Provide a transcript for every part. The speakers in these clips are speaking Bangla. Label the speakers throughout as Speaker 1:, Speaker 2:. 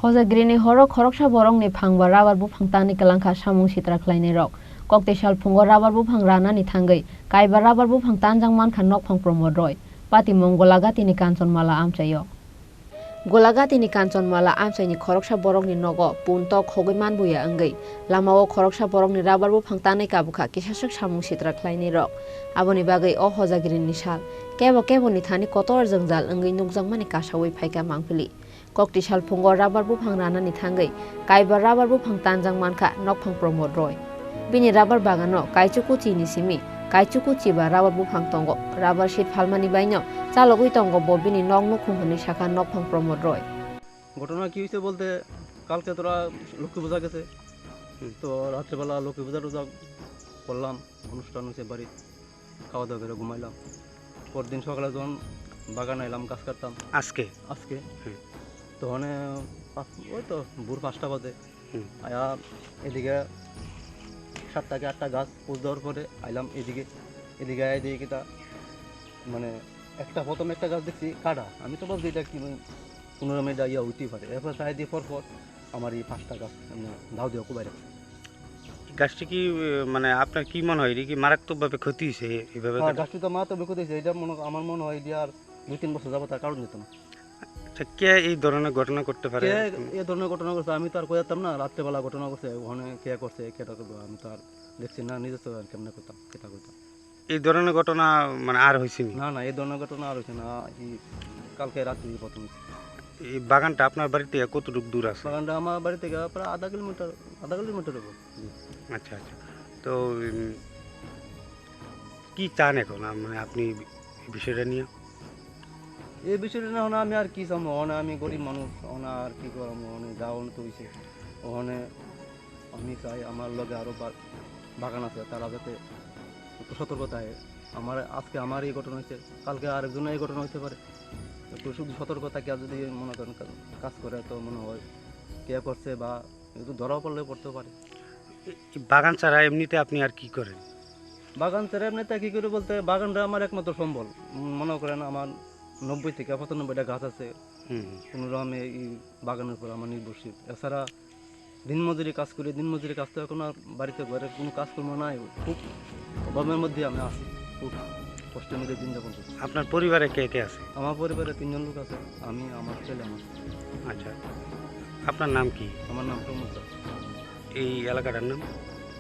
Speaker 1: Hojagrini horo khoroksa borongni phangba rabar buphang tani kalangkha samung sitra khlainai rok kokte sal phungo rabar buphang ranani thangai kaiba rabar buphang tanjang mankha nokphang promod roi pati mongolagati ni kanchanmala amchayo golagati ni kanchanmala amchaini khoroksa borokni nogo punto khogoi manbuya angai lamao khoroksa borokni rabar buphang tanai kabukha kisasuk samung sitra khlainai rok aboni bagai o hojagrini sal kebo ni thani kotor jangjal angai nukjangmani kasawai phaika mangpili kokti sal phungo rabar buphang ranani thangai kaiba rabar buphang tanjang mankha nokphang promod roi bini rabar bagano kaichukuchi ni simi kaichukuchi ba rabar buphang tongo rabar sheet phalmani baino chalogui tongo bo bini nog nukhumhani shakha nokphang promod roi
Speaker 2: ঘটনা কি হইছে বলতে কালকে তোরা লক্ষ্মী পূজা গেছে তো রাত্রেবেলা লক্ষ্মী পূজা রোজা করলাম অনুষ্ঠান হয়েছে বাড়ি খাওয়া দাওয়া করে ঘুমাইলাম পরদিন সকালে যখন বাগানে এলাম গাছ কাটতাম আজকে তো ওই তো ভোর 5টা বাজে আয়া এদিকে 7 থেকে 8টা গাছ পোজ দেওয়ার পরে আইলাম এদিকে তা মানে প্রথম একটা গাছ দেখছি কাটা আমি তো ভাবছি এটা কি 15 মিনিট ইয়া হইতেই পারে এরপর চাই দিয়ে পর আমার এই 5টা গাছ ধাও দিয়ে কুবাইরা
Speaker 3: গাছটি কি মানে আপনার কি মনে হয় কি মারাত্মকভাবে ক্ষতি হয়েছে এইভাবে
Speaker 2: গাছটি তো মারাত্মক ক্ষতি হয়েছে এটা আমার মনে হয় যে আর 2-3 বছর যাবো তার কারণ যেত না
Speaker 3: আচ্ছা কে এই ধরনের ঘটনা করতে পারে
Speaker 2: এই ধরনের ঘটনা করছে আমি তো আর কইতাম না রাত্রেবেলা ঘটনা করছে ওখানে কে করছে কেটা করবো আমি তো আর দেখছি না নিজে তো আর কেমনে করতাম কেটা করতাম
Speaker 3: এই ধরনের ঘটনা মানে আর হয়েছে
Speaker 2: না এই ধরনের ঘটনা আর হয়েছে না এই কালকে রাত্রি প্রথম
Speaker 3: এই বাগানটা আপনার বাড়ি থেকে কতটুকু দূর আছে
Speaker 2: বাগানটা আমার বাড়ি থেকে প্রায় আধা কিলোমিটার হবে
Speaker 3: আচ্ছা তো কি চান এখন মানে আপনি বিষয়টা নিয়ে
Speaker 2: এই বিষয়টা না আমি আর কি চাবো আমি গরিব মানুষ আর কি করবো যাওয়া তো হয়েছে ওখানে আমি চাই আমার লগে আরও বাগান আছে তারা যাতে একটু সতর্কতায় আজকে আমার এই ঘটনা হয়েছে কালকে আরেকজনের এই ঘটনা হতে পারে একটু শুধু সতর্কতা কে যদি মনে করেন কাজ করে তো মনে হয় কে করছে বা একটু ধরাও পড়লে পড়তেও পারে
Speaker 3: বাগান ছাড়া এমনিতে আপনি আর কি করেন
Speaker 2: বাগান ছাড়া এমনিতে কি করে বলতে বাগানটা আমার একমাত্র সম্বল মনে করেন আমার 90 থেকে 95টা গাছ আছে কোনোরকমে এই বাগানের উপর আমার নির্ভরশীল এছাড়া দিনমজুরি কাজ তো এখন আর বাড়িতে ঘরে কোনো কাজকর্ম নাই খুব অভাবের মধ্যে আমি আছি খুব কষ্টের মধ্যে দিন যাপন করছি
Speaker 3: আপনার পরিবারে কে আছে
Speaker 2: আমার পরিবারে 3 জন লোক আছে আমি আমার ছেলে
Speaker 3: আচ্ছা আপনার নাম কি
Speaker 2: আমার নাম প্রমোদ
Speaker 3: এই এলাকাটার নাম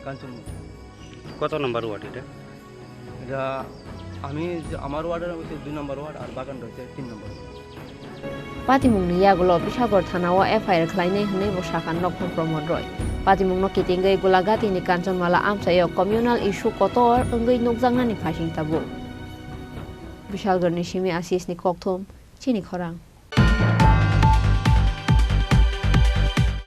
Speaker 2: কাঞ্চন
Speaker 3: কত নম্বর ওয়ার্ড এটা
Speaker 2: আমি আমার ওয়ার্ডের হচ্ছে 2 নম্বর ওয়ার্ড আর বাগানটা হচ্ছে 3 নম্বর
Speaker 1: patimungni yagulo bisagor thanao FIR khlainai hnei bo shakan nokphang promod roi patimungno kitingai golagati ni kanchanmala amchayo communal issue kotor angai nokjangnani phasing tabo bishalgor ni simi asis ni kokthom chini khorang